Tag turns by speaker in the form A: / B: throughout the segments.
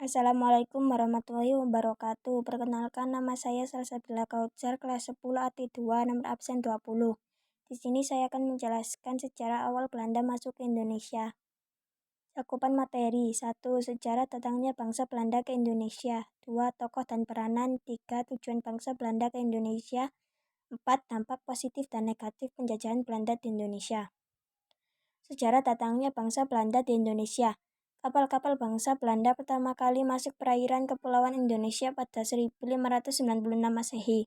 A: Assalamualaikum warahmatullahi wabarakatuh. Perkenalkan, nama saya Salsabila Kautsar, kelas 10 AT2, nomor absen 20. Di sini saya akan menjelaskan sejarah awal Belanda masuk ke Indonesia. Cakupan materi: 1. Sejarah datangnya bangsa Belanda ke Indonesia. 2. Tokoh dan peranan. 3. Tujuan bangsa Belanda ke Indonesia. 4. Dampak positif dan negatif penjajahan Belanda di Indonesia. Sejarah datangnya bangsa Belanda di Indonesia. Kapal-kapal bangsa Belanda pertama kali masuk perairan Kepulauan Indonesia pada 1596 Masehi,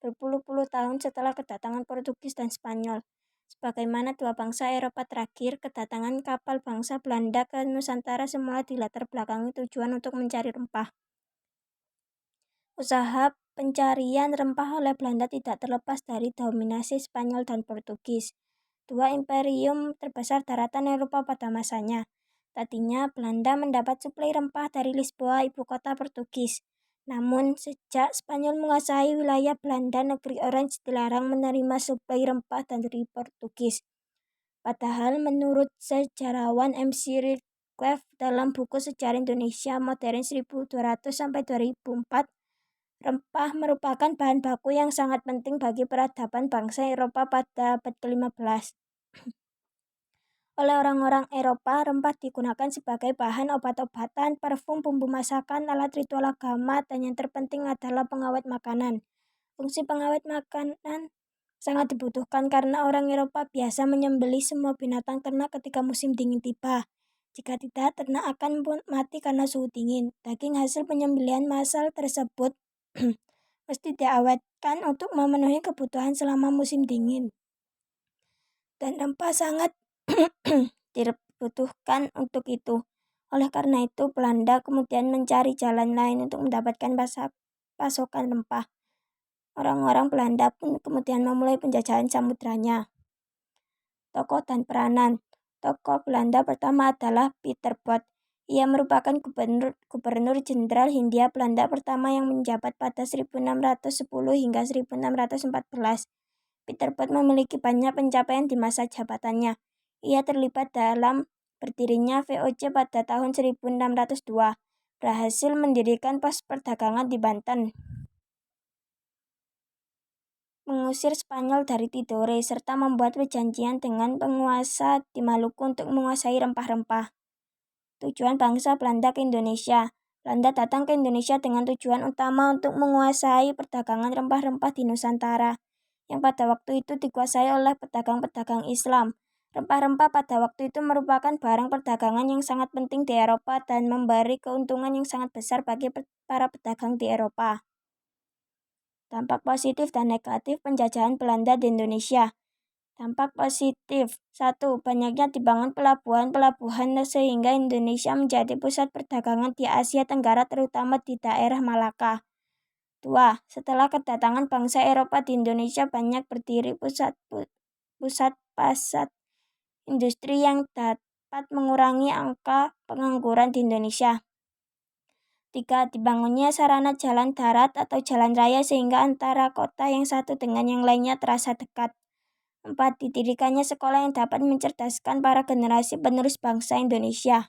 A: berpuluh-puluh tahun setelah kedatangan Portugis dan Spanyol. Sebagaimana dua bangsa Eropa terakhir, kedatangan kapal bangsa Belanda ke Nusantara semula dilatar belakangi tujuan untuk mencari rempah. Usaha pencarian rempah oleh Belanda tidak terlepas dari dominasi Spanyol dan Portugis, dua imperium terbesar daratan Eropa pada masanya. Tadinya Belanda mendapat suplai rempah dari Lisboa, ibu kota Portugis. Namun, sejak Spanyol menguasai wilayah Belanda, negeri Orange dilarang menerima suplai rempah dari Portugis. Padahal menurut sejarawan M.C. Redcliffe dalam buku Sejarah Indonesia Modern 1200-2004, rempah merupakan bahan baku yang sangat penting bagi peradaban bangsa Eropa pada abad ke-15. Oleh orang-orang Eropa, rempah digunakan sebagai bahan obat-obatan, parfum, bumbu masakan, alat ritual agama, dan yang terpenting adalah pengawet makanan. Fungsi pengawet makanan sangat dibutuhkan karena orang Eropa biasa menyembelih semua binatang ternak ketika musim dingin tiba. Jika tidak, ternak akan mati karena suhu dingin. Daging hasil penyembelihan massal tersebut mesti diawetkan untuk memenuhi kebutuhan selama musim dingin. Dan rempah sangat dibutuhkan untuk itu. Oleh karena itu, Belanda kemudian mencari jalan lain untuk mendapatkan pasokan rempah. Orang-orang Belanda pun kemudian memulai penjajahan samudranya. Tokoh dan peranan. Tokoh Belanda pertama adalah Pieter Both. Ia merupakan gubernur jenderal Hindia Belanda pertama yang menjabat pada 1610 hingga 1614. Pieter Both memiliki banyak pencapaian di masa jabatannya. Ia terlibat dalam berdirinya VOC pada tahun 1602, berhasil mendirikan pos perdagangan di Banten, mengusir Spanyol dari Tidore, serta membuat perjanjian dengan penguasa di Maluku untuk menguasai rempah-rempah. Tujuan bangsa Belanda ke Indonesia. Belanda datang ke Indonesia dengan tujuan utama untuk menguasai perdagangan rempah-rempah di Nusantara, yang pada waktu itu dikuasai oleh pedagang-pedagang Islam. Rempah-rempah pada waktu itu merupakan barang perdagangan yang sangat penting di Eropa dan memberi keuntungan yang sangat besar bagi para pedagang di Eropa. Dampak positif dan negatif penjajahan Belanda di Indonesia. Dampak positif: 1. Banyaknya dibangun pelabuhan-pelabuhan sehingga Indonesia menjadi pusat perdagangan di Asia Tenggara terutama di daerah Malaka. 2. Setelah kedatangan bangsa Eropa di Indonesia banyak berdiri pusat pasar industri yang dapat mengurangi angka pengangguran di Indonesia. 3. Dibangunnya sarana jalan darat atau jalan raya sehingga antara kota yang satu dengan yang lainnya terasa dekat. 4. Didirikannya sekolah yang dapat mencerdaskan para generasi penerus bangsa Indonesia.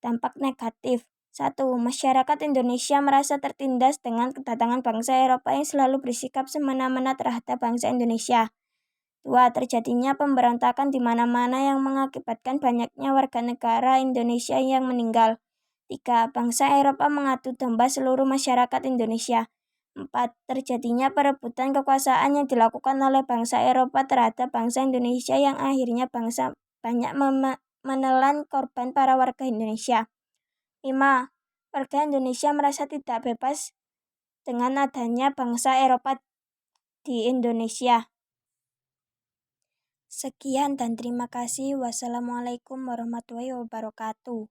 A: Dampak negatif: 1. Masyarakat Indonesia merasa tertindas dengan kedatangan bangsa Eropa yang selalu bersikap semena-mena terhadap bangsa Indonesia. 2. Terjadinya pemberontakan di mana-mana yang mengakibatkan banyaknya warga negara Indonesia yang meninggal. 3. Bangsa Eropa mengadu domba seluruh masyarakat Indonesia. 4. Terjadinya perebutan kekuasaan yang dilakukan oleh bangsa Eropa terhadap bangsa Indonesia yang akhirnya bangsa banyak menelan korban para warga Indonesia. 5. Warga Indonesia merasa tidak bebas dengan adanya bangsa Eropa di Indonesia. Sekian dan terima kasih. Wassalamualaikum warahmatullahi wabarakatuh.